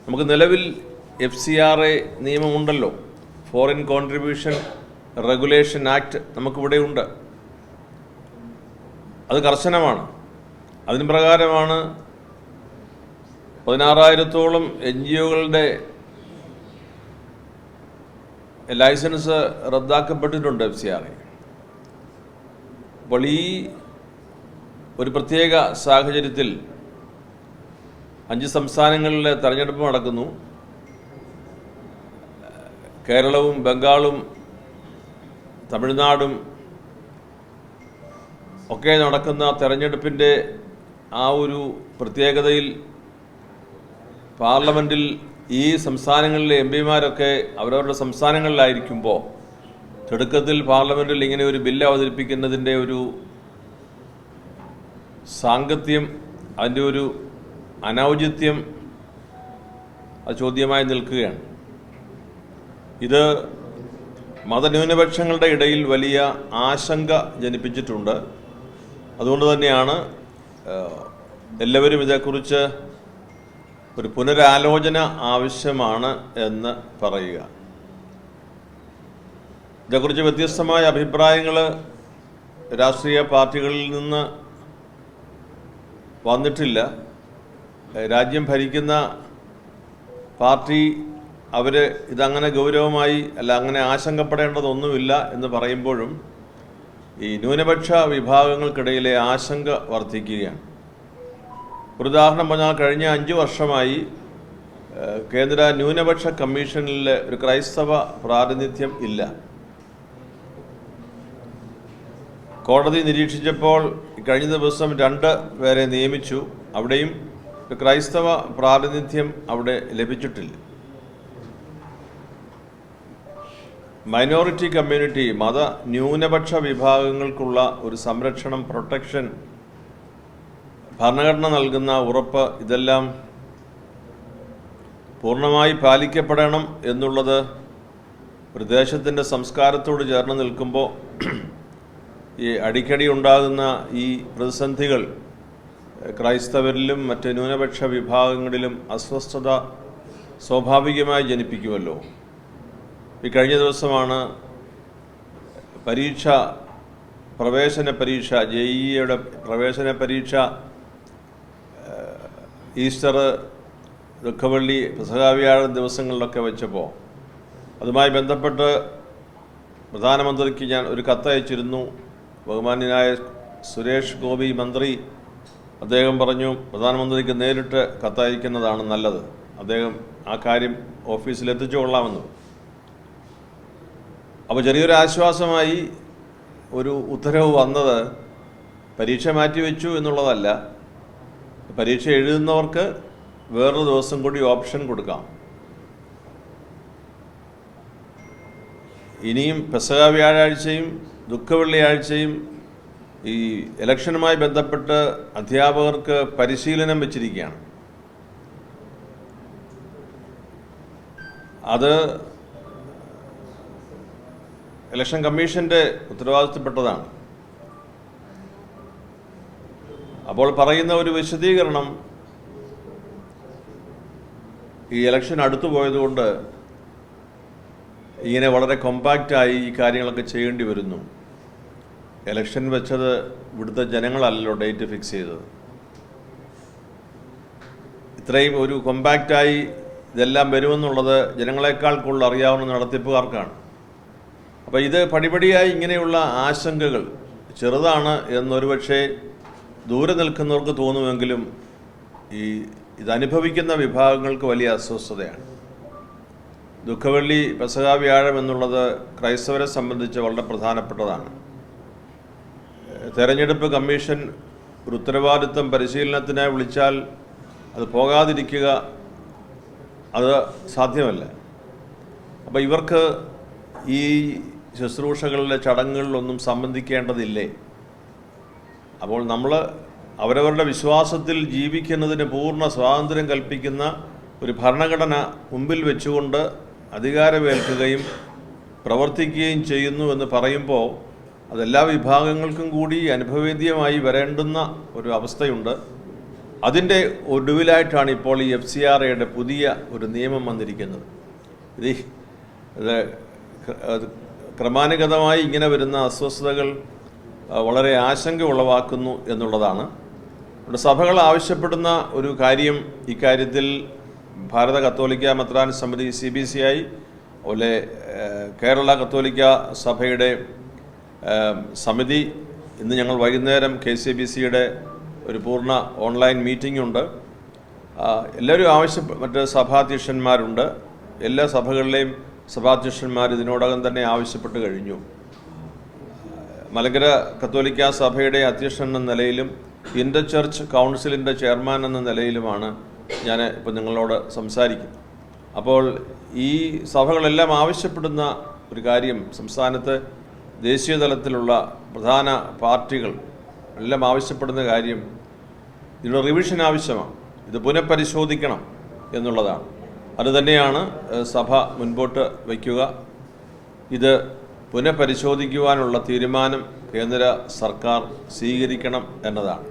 നമുക്ക് നിലവിൽ FCRA നിയമമുണ്ടല്ലോ, ഫോറിൻ കോൺട്രിബ്യൂഷൻ റെഗുലേഷൻ ആക്ട് നമുക്കിവിടെയുണ്ട്. അത് കർശനമാണ്. അതിന് പ്രകാരമാണ് 16,000-ഓളം NGO-കളുടെ ലൈസൻസ് റദ്ദാക്കപ്പെട്ടിട്ടുണ്ട് FCRA. അപ്പോൾ ഈ ഒരു പ്രത്യേക സാഹചര്യത്തിൽ 5 സംസ്ഥാനങ്ങളിലെ തെരഞ്ഞെടുപ്പ് നടക്കുന്നു. കേരളവും ബംഗാളും തമിഴ്നാടും ഒക്കെ നടക്കുന്ന തെരഞ്ഞെടുപ്പിൻ്റെ ആ ഒരു പ്രത്യേകതയിൽ പാർലമെൻറ്റിൽ ഈ സംസ്ഥാനങ്ങളിലെ MP-മാരൊക്കെ അവരവരുടെ സംസ്ഥാനങ്ങളിലായിരിക്കുമ്പോൾ തിടുക്കത്തിൽ പാർലമെൻറ്റിൽ ഇങ്ങനെ ഒരു ബില്ല് അവതരിപ്പിക്കുന്നതിൻ്റെ ഒരു സാങ്കത്യം, അതിൻ്റെ ഒരു അനൗചിത്യം അത് ചോദ്യമായി നിൽക്കുകയാണ്. ഇത് മതന്യൂനപക്ഷങ്ങളുടെ ഇടയിൽ വലിയ ആശങ്ക ജനിപ്പിച്ചിട്ടുണ്ട്. അതുകൊണ്ട് തന്നെയാണ് എല്ലാവരും ഇതേക്കുറിച്ച് ഒരു പുനരാലോചന ആവശ്യമാണ് എന്ന് പറയുക. ഇതേക്കുറിച്ച് വ്യത്യസ്തമായ അഭിപ്രായങ്ങൾ രാഷ്ട്രീയ പാർട്ടികളിൽ നിന്ന് വന്നിട്ടില്ല. രാജ്യം ഭരിക്കുന്ന പാർട്ടി അവർ ഇതങ്ങനെ ഗൗരവമായി അല്ല അങ്ങനെ ആശങ്കപ്പെടേണ്ടതൊന്നുമില്ല എന്ന് പറയുമ്പോഴും ഈ ന്യൂനപക്ഷ വിഭാഗങ്ങൾക്കിടയിലെ ആശങ്ക വർദ്ധിക്കുകയാണ്. ഒരു ഉദാഹരണം പറഞ്ഞാൽ, കഴിഞ്ഞ 5 വർഷമായി കേന്ദ്ര ന്യൂനപക്ഷ കമ്മീഷനിൽ ഒരു ക്രൈസ്തവ പ്രാതിനിധ്യം ഇല്ല. കോടതി നിരീക്ഷിച്ചപ്പോൾ കഴിഞ്ഞ ദിവസം 2 പേരെ നിയമിച്ചു. അവിടെയും ഒരു ക്രൈസ്തവ പ്രാതിനിധ്യം അവിടെ ലഭിച്ചിട്ടില്ല. മൈനോറിറ്റി കമ്മ്യൂണിറ്റി, മത ന്യൂനപക്ഷ വിഭാഗങ്ങൾക്കുള്ള ഒരു സംരക്ഷണം, പ്രൊട്ടക്ഷൻ, ഭരണഘടന നൽകുന്ന ഉറപ്പ്, ഇതെല്ലാം പൂർണ്ണമായി പാലിക്കപ്പെടണം എന്നുള്ളത് ഒരു ദേശത്തിൻ്റെ സംസ്കാരത്തോട് ചേർന്ന് നിൽക്കുമ്പോൾ ഈ അടിക്കടി ഉണ്ടാകുന്ന ഈ പ്രതിസന്ധികൾ ക്രൈസ്തവരിലും മറ്റ് ന്യൂനപക്ഷ വിഭാഗങ്ങളിലും അസ്വസ്ഥത സ്വാഭാവികമായി ജനിപ്പിക്കുമല്ലോ. ഈ കഴിഞ്ഞ ദിവസമാണ് പ്രവേശന പരീക്ഷ JEE-യുടെ പ്രവേശന പരീക്ഷ ഈസ്റ്റർ, ദുഃഖവെള്ളി, പെസഹാവ്യാഴം ദിവസങ്ങളിലൊക്കെ വെച്ചപ്പോൾ അതുമായി ബന്ധപ്പെട്ട് പ്രധാനമന്ത്രിക്ക് ഞാൻ ഒരു കത്തയച്ചിരുന്നു. ബഹുമാന്യനായ സുരേഷ് ഗോപി മന്ത്രി അദ്ദേഹം പറഞ്ഞു പ്രധാനമന്ത്രിക്ക് നേരിട്ട് കത്തയക്കുന്നതാണ് നല്ലത്, അദ്ദേഹം ആ കാര്യം ഓഫീസിൽ എത്തിച്ചു കൊള്ളാമെന്ന്. അപ്പോൾ ചെറിയൊരു ആശ്വാസമായി ഒരു ഉത്തരവ് വന്നത് പരീക്ഷ മാറ്റിവെച്ചു എന്നുള്ളതല്ല, പരീക്ഷ എഴുതുന്നവർക്ക് വേറൊരു ദിവസം കൂടി ഓപ്ഷൻ കൊടുക്കാം. ഇനിയും പെസഹ വ്യാഴാഴ്ചയും ദുഃഖവെള്ളിയാഴ്ചയും ഈ ഇലക്ഷനുമായി ബന്ധപ്പെട്ട് അധ്യാപകർക്ക് പരിശീലനം വെച്ചിരിക്കുകയാണ്. അത് ഇലക്ഷൻ കമ്മീഷൻ്റെ ഉത്തരവാദിത്തപ്പെട്ടതാണ്. അപ്പോൾ പറയുന്ന ഒരു വിശദീകരണം, ഈ ഇലക്ഷൻ അടുത്തു പോയതുകൊണ്ട് ഇങ്ങനെ വളരെ കോമ്പാക്റ്റായി ഈ കാര്യങ്ങളൊക്കെ ചെയ്യേണ്ടി വരുന്നു. ഇലക്ഷൻ വെച്ചത് ഇവിടുത്തെ ജനങ്ങളല്ലല്ലോ ഡേറ്റ് ഫിക്സ് ചെയ്തത്. ഇത്രയും ഒരു കോമ്പാക്റ്റായി ഇതെല്ലാം വരുമെന്നുള്ളത് ജനങ്ങളെക്കാൾ കൂടുതൽ അറിയാവുന്ന നടത്തിപ്പുകാർക്കാണ്. അപ്പോൾ ഇത് പടിപടിയായി ഇങ്ങനെയുള്ള ആശങ്കകൾ ചെറുതാണ് എന്നൊരുപക്ഷെ ദൂരെ നിൽക്കുന്നവർക്ക് തോന്നുമെങ്കിലും ഇതനുഭവിക്കുന്ന വിഭാഗങ്ങൾക്ക് വലിയ അസ്വസ്ഥതയാണ്. ദുഃഖവെള്ളി, പെസഹ വ്യാഴം എന്നുള്ളത് ക്രൈസ്തവരെ സംബന്ധിച്ച് വളരെ പ്രധാനപ്പെട്ടതാണ്. തെരഞ്ഞെടുപ്പ് കമ്മീഷൻ ഒരു ഉത്തരവാദിത്വം പരിശീലനത്തിനായി വിളിച്ചാൽ അത് പോകാതിരിക്കുക അത് സാധ്യമല്ല. അപ്പോൾ ഇവർക്ക് ഈ ശുശ്രൂഷകളിലെ ചടങ്ങുകളിലൊന്നും സംബന്ധിക്കേണ്ടതില്ലേ? അപ്പോൾ നമ്മൾ അവരവരുടെ വിശ്വാസത്തിൽ ജീവിക്കുന്നതിന് പൂർണ്ണ സ്വാതന്ത്ര്യം കൽപ്പിക്കുന്ന ഒരു ഭരണഘടന മുമ്പിൽ വെച്ചുകൊണ്ട് അധികാരമേൽക്കുകയും പ്രവർത്തിക്കുകയും ചെയ്യുന്നു എന്ന് പറയുമ്പോൾ അതെല്ലാ വിഭാഗങ്ങൾക്കും കൂടി അനുഭവേദ്യമായി വരേണ്ടുന്ന ഒരു അവസ്ഥയുണ്ട്. അതിൻ്റെ ഒടുവിലായിട്ടാണ് ഇപ്പോൾ ഈ FCRAയുടെ പുതിയ ഒരു നിയമം വന്നിരിക്കുന്നത്. ഇത് ക്രമാനുഗതമായി ഇങ്ങനെ വരുന്ന അസ്വസ്ഥതകൾ വളരെ ആശങ്ക ഉളവാക്കുന്നു എന്നുള്ളതാണ്. സഭകൾ ആവശ്യപ്പെടുന്ന ഒരു കാര്യം, ഇക്കാര്യത്തിൽ ഭാരത കത്തോലിക്ക മെത്രാൻ സമിതി CBCI, അതുപോലെ കേരള കത്തോലിക്ക സഭയുടെ സമിതി, ഇന്ന് ഞങ്ങൾ വൈകുന്നേരം KCBCയുടെ ഒരു പൂർണ്ണ ഓൺലൈൻ മീറ്റിംഗ് ഉണ്ട്. എല്ലാവരും മറ്റ് സഭാധ്യക്ഷന്മാരുണ്ട്. എല്ലാ സഭകളിലെയും സഭാധ്യക്ഷന്മാർ ഇതിനോടകം തന്നെ ആവശ്യപ്പെട്ട് കഴിഞ്ഞു. മലങ്കര കത്തോലിക്ക സഭയുടെ അധ്യക്ഷൻ എന്ന നിലയിലും ഇന്റർ ചർച്ച് കൗൺസിലിൻ്റെ ചെയർമാൻ എന്ന നിലയിലുമാണ് ഞാൻ ഇപ്പോൾ നിങ്ങളോട് സംസാരിക്കുന്നത്. അപ്പോൾ ഈ സഭകളെല്ലാം ആവശ്യപ്പെടുന്ന ഒരു കാര്യം, സംസ്ഥാനത്ത് ദേശീയ തലത്തിലുള്ള പ്രധാന പാർട്ടികൾ എല്ലാം ആവശ്യപ്പെടുന്ന കാര്യം, ഇതിനുള്ള റിവിഷൻ ആവശ്യമാണ്, ഇത് പുനഃപരിശോധിക്കണം എന്നുള്ളതാണ്. അതുതന്നെയാണ് സഭ മുൻപോട്ട് വയ്ക്കുക. ഇത് പുനഃപരിശോധിക്കുവാനുള്ള തീരുമാനം കേന്ദ്ര സർക്കാർ സ്വീകരിക്കണം എന്നതാണ്.